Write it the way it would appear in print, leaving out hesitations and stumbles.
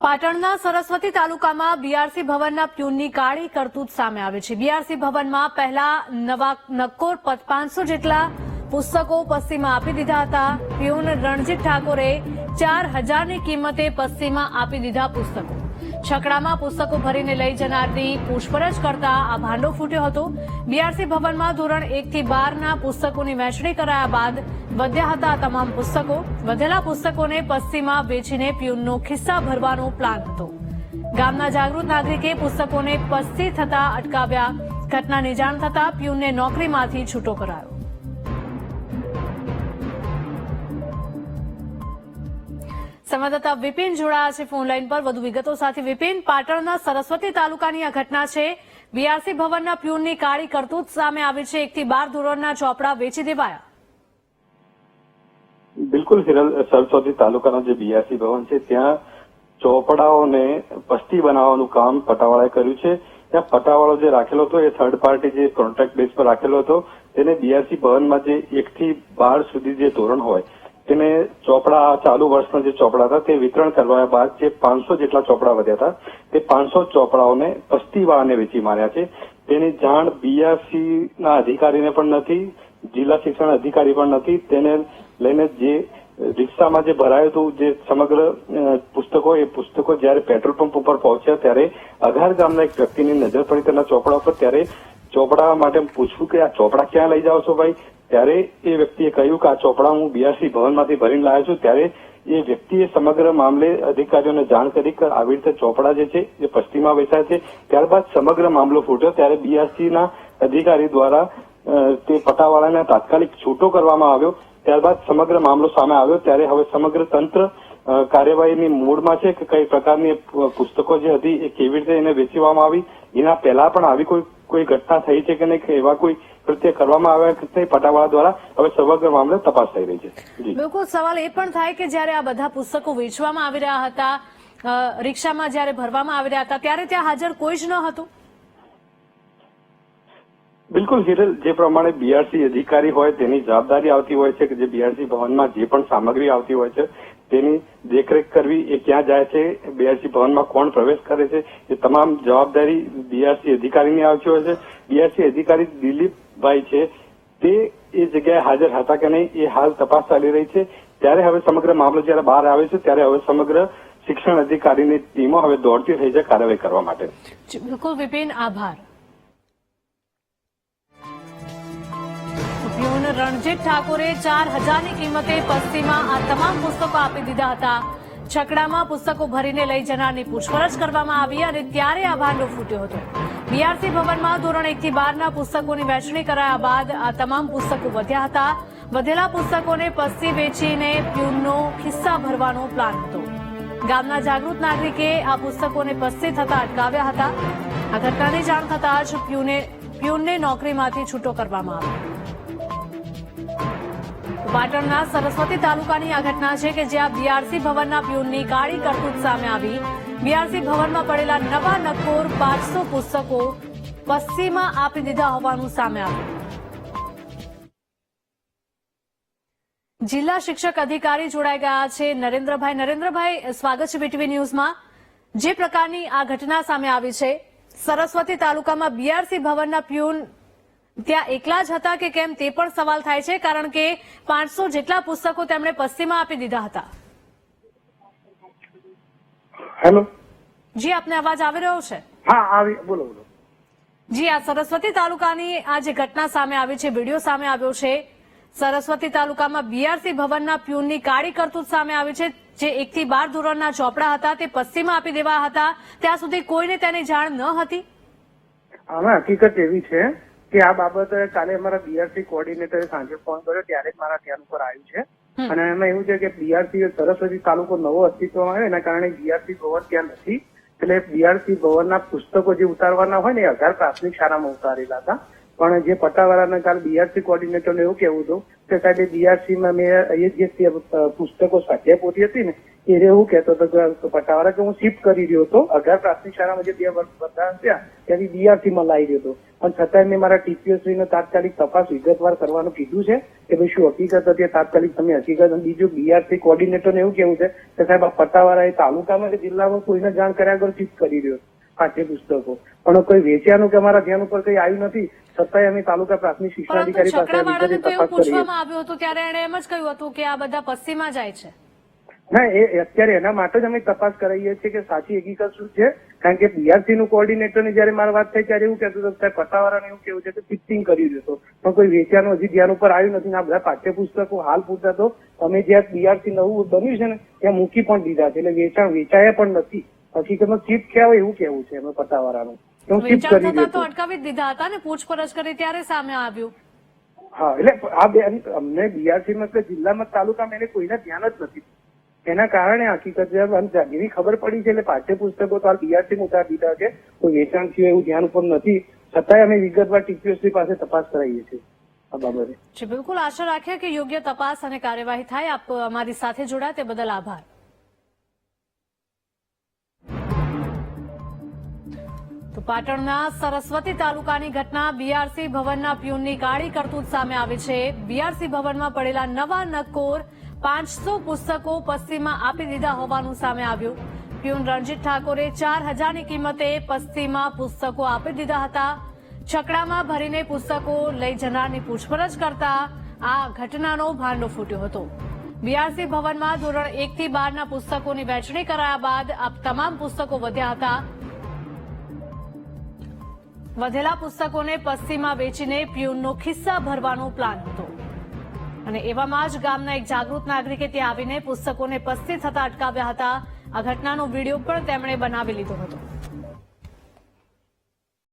પાટણના સરસ્વતી તાલુકામાં બીઆરસી ભવનના પ્યુનની કાળી કરતૂત સામે આવે છે। બીઆરસી ભવનમાં પહેલા નવા નક્કોર 500 જેટલા પુસ્તકો પસ્તીમાં આપી દીધા હતા। પ્યુન રણજીત ઠાકોરે 4000ની કિંમતે પસ્તીમાં આપી દીધા પુસ્તકો। છકડામાં પુસ્તકો ભરીને લઈ જનારની પૂછપરછ કરતા આ ભાંડો ફૂટ્યો હતો। બીઆરસી ભવનમાં ધોરણ 1 થી 12ના પુસ્તકોની વહેંચણી કરાયા બાદ વધ્યા હતા તમામ પુસ્તકો। વધેલા પુસ્તકોને પસ્તીમાં વેચીને પ્યુનનો ખિસ્સા ભરવાનો પ્લાન હતો। ગામના જાગૃત નાગરિકે પુસ્તકોને પસ્તી થતા અટકાવ્યા। ઘટનાની જાણ થતા પ્યુનને નોકરીમાંથી છૂટો કરાયો। સંવાદદાતા વિપિન જોડાયા છે ફોન લાઈન પર વધુ વિગતો સાથે। વિપિન, પાટણના સરસ્વતી તાલુકાની આ ઘટના છે। બીઆરસી ભવનના પ્યુનની કાળી કરતૂત સામે આવી છે। 1 થી 12 ધોરણના ચોપડા વેચી દેવાયા। બિલકુલ હિરલ, સરસ્વતી તાલુકાનો જે બીઆરસી ભવન છે ત્યાં ચોપડાઓને પસ્તી બનાવવાનું કામ પટાવાળાએ કર્યું છે। ત્યાં પટાવાળો જે રાખેલો હતો એ થર્ડ પાર્ટી જે કોન્ટ્રાક્ટ બેઝ પર રાખેલો હતો તેને બીઆરસી ભવનમાં જે 1 થી 12 સુધી જે ધોરણ હોય તેને ચોપડા ચાલુ વર્ષના જે ચોપડા હતા તે વિતરણ કરવા બાદ જે 500 જેટલા ચોપડા વધ્યા હતા તે 500 ચોપડાઓને પસ્તીવાળાને વેચી માર્યા છે। તેની જાણ બીઆરસીના અધિકારીને પણ નથી, જિલ્લા શિક્ષણ અધિકારી પણ નથી। તેને લઈને જે રિક્ષામાં જે ભરાયું હતું જે સમગ્ર પુસ્તકો એ પુસ્તકો જયારે પેટ્રોલ પંપ ઉપર પહોંચ્યા ત્યારે અઘાર ગામના એક વ્યક્તિની નજર પડી તેના ચોપડા ઉપર। ત્યારે ચોપડા માટે પૂછવું કે આ ચોપડા ક્યાં લઈ જાઓ છો ભાઈ? ત્યારે એ વ્યક્તિએ કહ્યું કે આ ચોપડા હું બીઆરસી ભવનમાંથી ભરીને લાવ્યો છું। ત્યારે એ વ્યક્તિએ સમગ્ર મામલે અધિકારીઓને જાણ કરી કે આવી રીતે ચોપડા જે છે એ પસ્તીમાં વેચાય છે। ત્યારબાદ સમગ્ર મામલો ફૂટ્યો ત્યારે બીઆરસીના અધિકારી દ્વારા તે પટાવાળાને તાત્કાલિક છૂટો કરવામાં આવ્યો। ત્યારબાદ સમગ્ર મામલો સામે આવ્યો ત્યારે હવે સમગ્ર તંત્ર કાર્યવાહીની મૂડમાં છે કે કઈ પ્રકારની પુસ્તકો જે હતી એ કેવી રીતે એને વેચવામાં આવી, એના પહેલા પણ આવી કોઈ ઘટના થઈ છે કે નહીં, કે એવા કોઈ કૃત્ય કરવામાં આવ્યા કે નહીં પટાવાળા દ્વારા હવે સમગ્ર મામલે તપાસ થઈ રહી છે। બિલકુલ, સવાલ એ પણ થાય કે જ્યારે આ બધા પુસ્તકો વેચવામાં આવી રહ્યા હતા, રિક્ષામાં જ્યારે ભરવામાં આવી રહ્યા હતા ત્યારે ત્યાં હાજર કોઈ જ ન હતું। બિલકુલ હિરલ, જે પ્રમાણે બીઆરસી અધિકારી હોય તેની જવાબદારી આવતી હોય છે કે જે બીઆરસી ભવનમાં જે પણ સામગ્રી આવતી હોય છે તેની દેખરેખ કરવી, એ ક્યાં જાય છે, બીઆરસી ભવનમાં કોણ પ્રવેશ કરે છે, એ તમામ જવાબદારી બીઆરસી અધિકારીની આવતી હોય છે। બીઆરસી અધિકારી દિલીપભાઈ છે તે એ જગ્યાએ હાજર હતા કે નહીં એ હાલ તપાસ ચાલી રહી છે। ત્યારે હવે સમગ્ર મામલો જયારે બહાર આવે છે ત્યારે હવે સમગ્ર શિક્ષણ અધિકારીની ટીમો હવે દોડતી થઈ છે કાર્યવાહી કરવા માટે। બિલકુલ વિપિન, આભાર। પ્યુન રણજીત ઠાકોરે 4000ની કિંમતે પસ્તીમાં આ તમામ પુસ્તકો આપી દીધા હતા। છકડામાં પુસ્તકો ભરીને લઈ જનારની પૂછપરછ કરવામાં આવી અને ત્યારે આ ભાંડો ફૂટ્યો હતો। બીઆરસી ભવનમાં ધોરણ 1 થી 12ના પુસ્તકોની વહેંચણી કરાયા બાદ આ તમામ પુસ્તકો વધ્યા હતા। વધેલા પુસ્તકોને પસ્તી વેચીને પ્યુનનો ખિસ્સા ભરવાનો પ્લાન હતો। ગામના જાગૃત નાગરિકે આ પુસ્તકોને પસ્તી થતા અટકાવ્યા હતા। આ ઘટનાની જાણ થતા જ પ્યુનને નોકરીમાંથી છૂટો કરવામાં આવ્યો। પાટણના સરસ્વતી તાલુકાની આ ઘટના છે કે જ્યાં બીઆરસી ભવનના પ્યુનની કાળી કરતૂત સામે આવી। બીઆરસી ભવનમાં પડેલા નવા નક્કોર 500 પુસ્તકો પસ્તીમાં આપી દીધા હોવાનું સામે આવ્યું। જિલ્લા શિક્ષક અધિકારી જોડાઈ ગયા છે નરેન્દ્રભાઈ। નરેન્દ્રભાઈ, સ્વાગત છે બીટીવી ન્યૂઝમાં। જે પ્રકારની આ ઘટના સામે આવી છે, સરસ્વતી તાલુકામાં બીઆરસી ભવનના પ્યુન ત્યાં એકલા જ હતા કે કેમ તે પણ સવાલ થાય છે, કારણ કે 500 જેટલા પુસ્તકો તેમણે પસ્તીમાં આપી દીધા હતા। હેલો જી, આપને અવાજ આવી રહ્યો છે? હા, આવી, બોલો બોલો। જી, આ સરસ્વતી તાલુકાની આ જે ઘટના સામે આવી છે, વિડીયો સામે આવ્યો છે। સરસ્વતી તાલુકામાં બીઆરસી ભવનના પ્યુનની કાળી કરતૂત સામે આવી છે। જે 1 થી 12 ધોરણના ચોપડા હતા તે પસ્તીમાં આપી દેવાયા હતા। ત્યાં સુધી કોઈને તેની જાણ ન હતી। આમાં હકીકત એવી છે કે આ બાબતે કાલે અમારા બીઆરસી કોઓર્ડિનેટરે સાંજે ફોન કર્યો ત્યારે જ મારા ધ્યાન ઉપર આવ્યું છે। અને એમાં એવું છે કે બીઆરસી સરસ્વતી તાલુકો નવો અસ્તિત્વમાં આવ્યો એના કારણે બીઆરસી ભવન ત્યાં નથી, એટલે બીઆરસી ભવનના પુસ્તકો જે ઉતારવાના હોય ને એ અઘાર પ્રાથમિક શાળામાં ઉતારેલા હતા। પણ જે પટ્ટાવાળાને કાલ બીઆરસી કોઓર્ડિનેટરને એવું કહેવું હતું કે સાહેબ બીઆરસીમાં મેં જે પુસ્તકો સ્વાધ્યાય પોથી હતી ને એ એવું કહેતો હતો કે પટાવાળા કે હું શિફ્ટ કરી રહ્યો હતો અગાર પ્રાથમિક શાળામાં જે 2 વર્ષ બધા થયા ત્યાંથી બીઆરસી માં લાવી રહ્યો હતો, પણ છતાંય મેં મારા ટીપીએસસીને તાત્કાલિક તપાસ વિગતવાર કરવાનું કીધું છે કે ભાઈ શું હકીકત હતી, તાત્કાલિક તમે હકીકત. અને બીજું બીઆરસી કોર્ડિનેટરને એવું કેવું છે કે સાહેબ આ પટાવાળા એ તાલુકામાં કે જિલ્લામાં કોઈને જાણ કર્યા વગર શિફ્ટ કરી રહ્યો પાઠ્યપુસ્તકો, પણ કોઈ વેચ્યાનું કે અમારા ધ્યાન ઉપર કઈ આવ્યું નથી, છતાંય અમે તાલુકા પ્રાથમિક પરંતુ શિક્ષણાધિકારી પાસે છકડાવાળાને તો એવું તપાસ કરીએ. પૂછવામાં આવ્યું હતું ત્યારે એણે એમ જ કહ્યું હતું કે આ બધા પશ્ચિમમાં જાય છે. ના, એ અત્યારે એના માટે જ અમે તપાસ કરાવીએ છીએ કે સાચી હકીકત શું છે, કારણ કે બીઆરસી નું કોર્ડિનેટર ની જયારે મારી વાત થઈ ત્યારે એવું કહેતું હતું કે પટ્ટાવાળાને એવું કેવું છે કે શિફ્ટિંગ કરી રહ્યો હતો, પણ કોઈ વેચાણનું હજી ધ્યાન ઉપર આવ્યું નથી. આ બધા પાઠ્યપુસ્તકો હાલ પૂરતા તો અમે જ્યાં બીઆરસી નવું બન્યું છે ને ત્યાં મૂકી પણ દીધા છે, એટલે વેચાયા પણ નથી. હકીકતમાં શિફ્ટ થયા હોય એવું કેવું છે અમે પટ્ટાવાળાનું, હું શિફ્ટ વેચાણ કરી થતા રહ્યો તો હતો. અટકાવી જ દીધા હતા ને, પૂછપરછ કરી ત્યારે સામે આવ્યું. હા, એટલે આ બે અમને બીઆરસી માં કે જિલ્લામાં તાલુકામાં એને કોઈને ધ્યાન જ નથી, એના કારણે હકીકત જેવી ખબર પડી છે એટલે પાઠ્યપુસ્તકો તો બીઆરસી માં ઉતારી દીધા છે, કોઈ વેચાણ થયું એવું ધ્યાન ઉપર નથી, છતાંય અમે વિગતવાર ટીપીએસસી પાસે તપાસ કરાવીએ છીએ આ બાબતે. જી બિલકુલ, આશા રાખીએ કે યોગ્ય તપાસ અને કાર્યવાહી થાય. આપ અમારી સાથે જોડાયા તે બદલ આભાર. તો પાટણના સરસ્વતી તાલુકાની ઘટના, બીઆરસી ભવનના પ્યુનની કાળી કરતૂત સામે આવી છે. બીઆરસી ભવનમાં પડેલા નવા નક્કોર 500 પુસ્તકો પસ્તીમાં આપી દીધા હોવાનું સામે આવ્યું. પ્યુન રણજીત ઠાકોરે 4000ની કિંમતે પસ્તીમાં પુસ્તકો આપી દીધા હતા. છકડામાં ભરીને પુસ્તકો લઈ જનારની પૂછપરછ કરતા આ ઘટનાનો ભાંડો ફૂટ્યો હતો. બીઆરસી ભવનમાં ધોરણ 1 થી 12ના પુસ્તકોની વહેંચણી કરાયા બાદ આ તમામ પુસ્તકો વધ્યા હતા. વધેલા પુસ્તકોને પસ્તીમાં વેચીને પ્યુનનો ખિસ્સા ભરવાનો પ્લાન હતો અને એવામાં જ ગામના એક જાગૃત નાગરિકે ત્યાં આવીને પુસ્તકોને પસ્તી થતા અટકાવ્યા હતા. આ ઘટનાનો વિડીયો પણ તેમણે બનાવી લીધો હતો.